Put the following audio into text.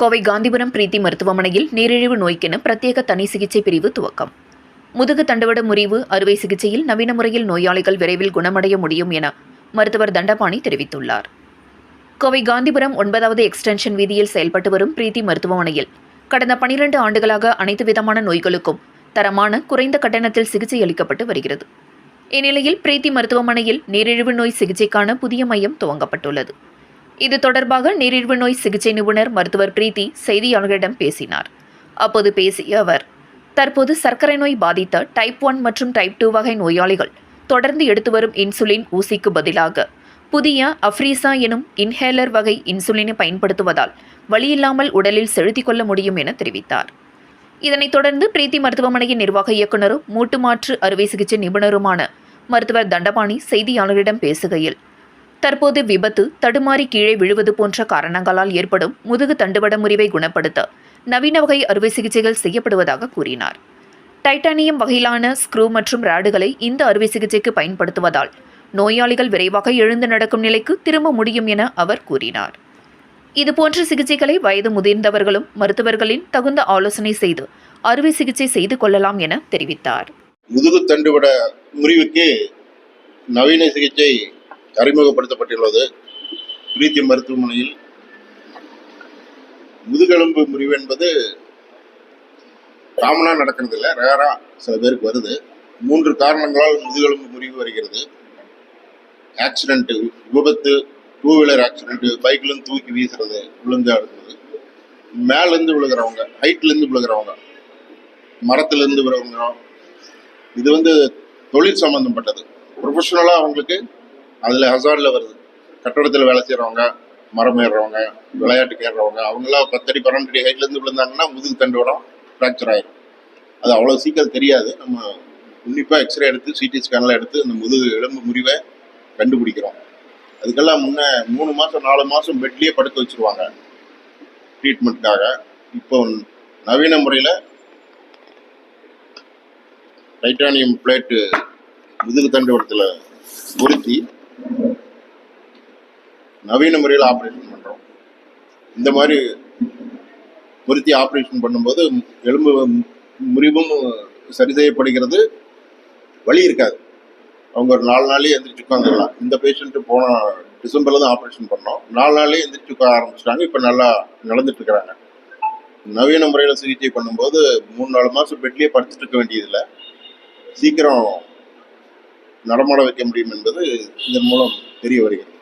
கோவை காந்திபுரம் பிரீத்தி மருத்துவமனையில் நீரிழிவு நோய்க்கென பிரத்யேக தனி சிகிச்சை பிரிவு துவக்கம். முதுகு தண்டுவட முறிவு அறுவை சிகிச்சையில் நவீன முறையில் நோயாளிகள் விரைவில் குணமடைய முடியும் என மருத்துவர் தண்டபாணி தெரிவித்துள்ளார். கோவை காந்திபுரம் 9வது எக்ஸ்டென்ஷன் வீதியில் செயல்பட்டு வரும் பிரீத்தி மருத்துவமனையில் கடந்த 12 ஆண்டுகளாக அனைத்து விதமான நோய்களுக்கும் தரமான குறைந்த கட்டணத்தில் சிகிச்சை அளிக்கப்பட்டு வருகிறது. இந்நிலையில் பிரீத்தி மருத்துவமனையில் நீரிழிவு நோய் சிகிச்சைக்கான புதிய மையம் துவங்கப்பட்டுள்ளது. இது தொடர்பாக நீரிழிவு நோய் சிகிச்சை நிபுணர் மருத்துவர் பிரீத்தி செய்தியாளர்களிடம் பேசினார். அப்போது பேசிய அவர், தற்போது சர்க்கரை நோய் பாதித்த டைப் 1 மற்றும் டைப் 2 வகை நோயாளிகள் தொடர்ந்து எடுத்து வரும் இன்சுலின் ஊசிக்கு பதிலாக புதிய அஃப்ரீசா எனும் இன்ஹேலர் வகை இன்சுலினை பயன்படுத்துவதால் வலியில்லாமல் உடலில் செலுத்திக் கொள்ள முடியும் என தெரிவித்தார். இதனைத் தொடர்ந்து பிரீத்தி மருத்துவமனையின் நிர்வாக இயக்குநரும் மூட்டு மாற்று அறுவை சிகிச்சை நிபுணருமான மருத்துவர் தண்டபாணி செய்தியாளர்களிடம் பேசுகையில், தற்போது விபத்து, தடுமாறி கீழே விழுவது போன்ற காரணங்களால் ஏற்படும் முதுகு தண்டுவட முறிவை குணப்படுத்த நவீன வகை அறுவை சிகிச்சைகள் செய்யப்படுவதாக கூறினார். டைட்டானியம் வகையிலான ஸ்க்ரூ மற்றும் ராடுகளை இந்த அறுவை சிகிச்சைக்கு பயன்படுத்துவதால் நோயாளிகள் விரைவாக எழுந்து நடக்கும் நிலைக்கு திரும்ப முடியும் என அவர் கூறினார். இதுபோன்ற சிகிச்சைகளை வயது முதிர்ந்தவர்களும் மருத்துவர்களின் தகுந்த ஆலோசனை செய்து அறுவை சிகிச்சை செய்து கொள்ளலாம் என தெரிவித்தார். முதுகு தண்டுவட முறிவுக்கு நவீன சிகிச்சை அறிமுகப்படுத்தப்பட்டுள்ளது. பிரீத்தி மருத்துவமனையில் முதுகெலும்பு முறிவு என்பது காமனாக நடக்கிறது இல்லை, ரேரா சில பேருக்கு வருது. 3 காரணங்களால் முதுகெலும்பு முறிவு வருகிறது. ஆக்சிடென்ட்டு, விபத்து, 2 வீலர் ஆக்சிடென்ட், பைக்லேருந்து தூக்கி வீசுறது, விழுந்து அடுக்கிறது, மேலேருந்து விழுகிறவங்க, ஹைட்லேருந்து விழுகிறவங்க, மரத்துலேருந்து விழுகிறவங்க, இது தொழில் சம்மந்தப்பட்டது. ப்ரொஃபஷனலாக அவங்களுக்கு அதில் ஹசார்டில் வருது. கட்டடத்தில் வேலை செய்கிறவங்க, மரம் ஏறுறவங்க, விளையாட்டுக்கு ஏறுறவங்க, அவங்களாம் 10 அடி 12 அடி ஹைட்லேருந்து விழுந்தாங்கன்னா முதுகு தண்டுவடம் ஃப்ராக்சர் ஆகிடும். அது அவ்வளோ சீக்கிரம் தெரியாது. நம்ம உன்னிப்பாக எக்ஸ்ரே எடுத்து சிடி ஸ்கேன்லாம் எடுத்து அந்த முதுகு எலும்பு முறிவை கண்டுபிடிக்கிறோம். அதுக்கெல்லாம் முன்னே 3 மாதம் 4 மாதம் பெட்லேயே படுக்க வச்சுருவாங்க ட்ரீட்மெண்ட்டுக்காக. இப்போ நவீன முறையில் டைட்டானியம் பிளேட்டு முதுகு தண்டுவடத்தில் பொருத்தி நவீன முறையில் ஆப்ரேஷன் பண்ணுறோம். இந்த மாதிரி பொருத்தி ஆப்ரேஷன் பண்ணும்போது எலும்பு முறிவும் சரி செய்யப்படுகிறது. வலி இருக்காது. அவங்க ஒரு 4 நாள்லேயே எந்திரிச்சு உட்காந்துக்கலாம். இந்த பேஷண்ட்டு போன டிசம்பரில் தான் ஆப்ரேஷன் பண்ணோம். 4 நாள்லேயே எந்திரிச்சு உட்கார ஆரம்பிச்சிட்டாங்க. இப்போ நல்லா நடந்துட்டு இருக்கிறாங்க. நவீன முறையில் சிகிச்சை பண்ணும்போது 3-4 மாதம் பெட்லேயே படுத்துட்டு இருக்க வேண்டியதில்லை. சீக்கிரம் நடமாட வைக்க முடியும் என்பது இதன் மூலம் தெரிய வருகிறது.